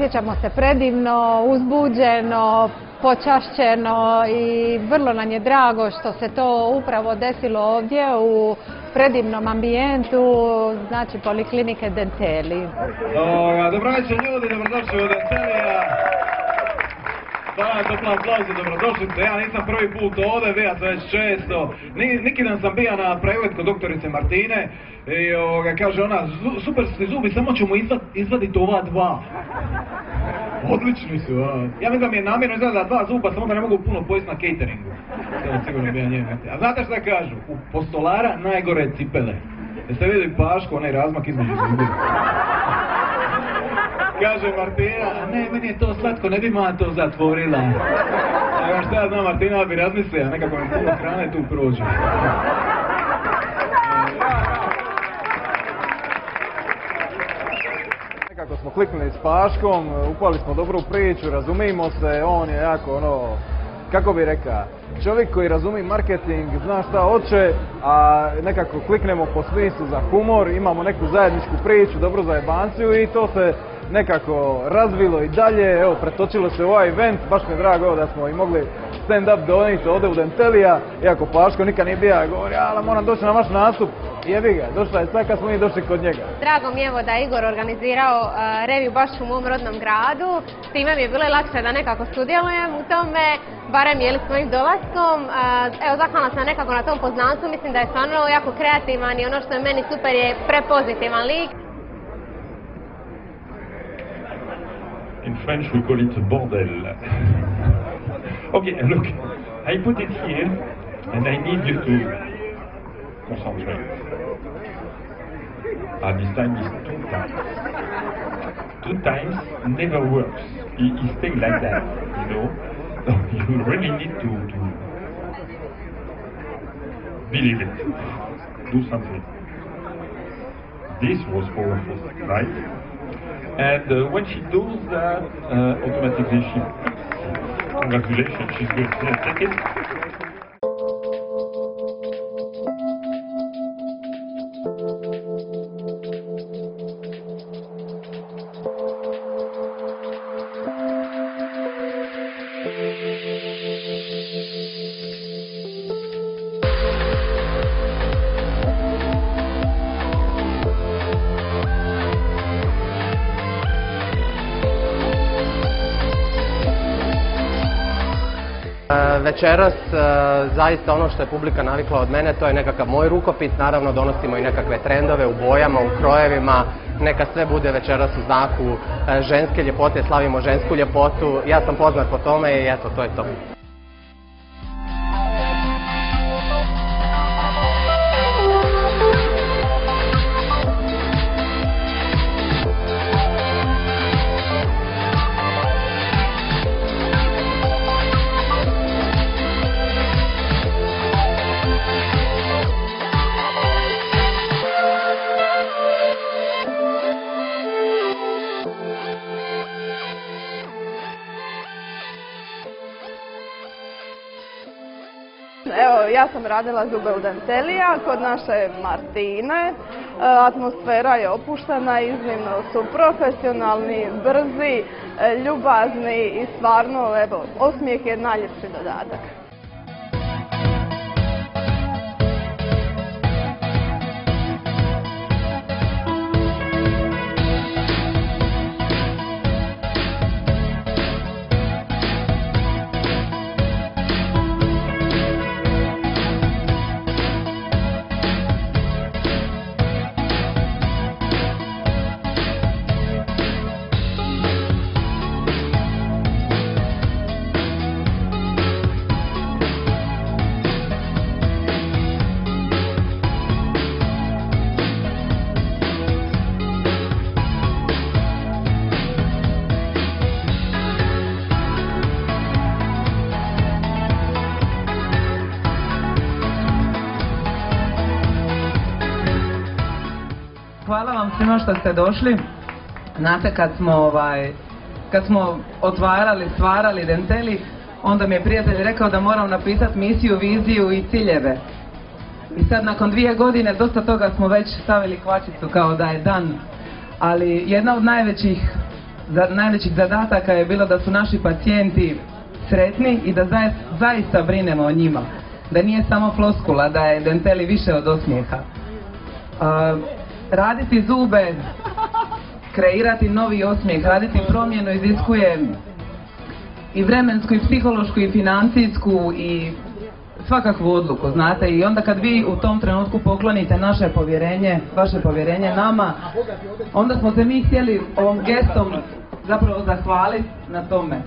osjećamo se predivno, uzbuđeno, počašćeno i vrlo nam je drago što se to upravo desilo ovdje u predivnom ambijentu, znači Poliklinike Dentelli. Dobro večer ljudi, dobrodošli u Dentellija. Topla aplauza, dobrodošlice. Ja nisam prvi put ovdje, bija to već često. Neki dan sam bija na pregled kod doktorice Martine i kaže ona, super su ti zubi, samo ćemo izvaditi ova dva. Odlični su, ja mislim da mi je namjerno izgledala dva zuba, samo da ne mogu puno pojesti na cateringu. Sigurno bija njene. A znate šta kažu? U postolara najgore cipele. Jeste vidjeli Paško, onaj razmak između zubi? Kaže Martina, a ne, meni je to slatko, ne bi ma to zatvorila. A šta ja znam, Martina bi razmislila, nekako mi puno hrane tu prođe. Nekako smo kliknuli s Paškom, upali smo dobro u priču, razumijemo se, on je jako kako bi rekao, čovjek koji razumije marketing, zna šta hoće, a nekako kliknemo po smislu za humor, imamo neku zajedničku priču, dobru zajebanciju i to se nekako razvilo i dalje, evo, pretočilo se u ovaj event, baš mi je drago da smo i mogli stand-up donijeti ovdje u Dentellija, iako Paško nikad nije bio, govori, ali moram doći na vaš nastup, jebi ga, došla je sad kad smo mi došli kod njega. Drago mi je evo da je Igor organizirao reviju baš u mom rodnom gradu, s time mi je bilo lakše da nekako sudjelujem u tome, barem jeli s mojim dolaskom. Evo, zahvalna sam nekako na tom poznanstvu, mislim da je stvarno jako kreativan i ono što je meni super je prepozitivan lik. In French we call it bordel. Okay, look, I put it here and I need you to concentrate. And this time is 2 times. 2 times never works. It stays like that, you know. So you really need to believe it. Do something. This was powerful, right? And when she does that, automatically she peaks. Congratulations, she's good. Yeah, take it. Večeras zaista ono što je publika navikla od mene, to je nekakav moj rukopis, naravno donosimo i nekakve trendove u bojama, u krojevima, neka sve bude večeras u znaku ženske ljepote, slavimo žensku ljepotu, ja sam poznat po tome i eto, to je to. Evo, ja sam radila zube u Dentellija kod naše Martine. Atmosfera je opuštena, iznimno su profesionalni, brzi, ljubazni i stvarno, evo, osmijeh je najljepši dodatak. Hvala vam svima što ste došli. Znate, kad smo otvarali, stvarali Dentelli, onda mi je prijatelj rekao da moram napisati misiju, viziju i ciljeve. I sad nakon 2 godine dosta toga smo već stavili kvačicu kao da je dan. Ali jedna od najvećih najvećih zadataka je bilo da su naši pacijenti sretni i da zaista brinemo o njima. Da nije samo floskula, da je Dentelli više od osmijeha. Raditi zube, kreirati novi osmijeh, raditi promjenu iziskuje i vremensku, i psihološku, i financijsku, i svakakvu odluku, znate. I onda kad vi u tom trenutku poklonite naše povjerenje, vaše povjerenje nama, onda smo se mi htjeli ovom gestom zapravo zahvaliti na tome.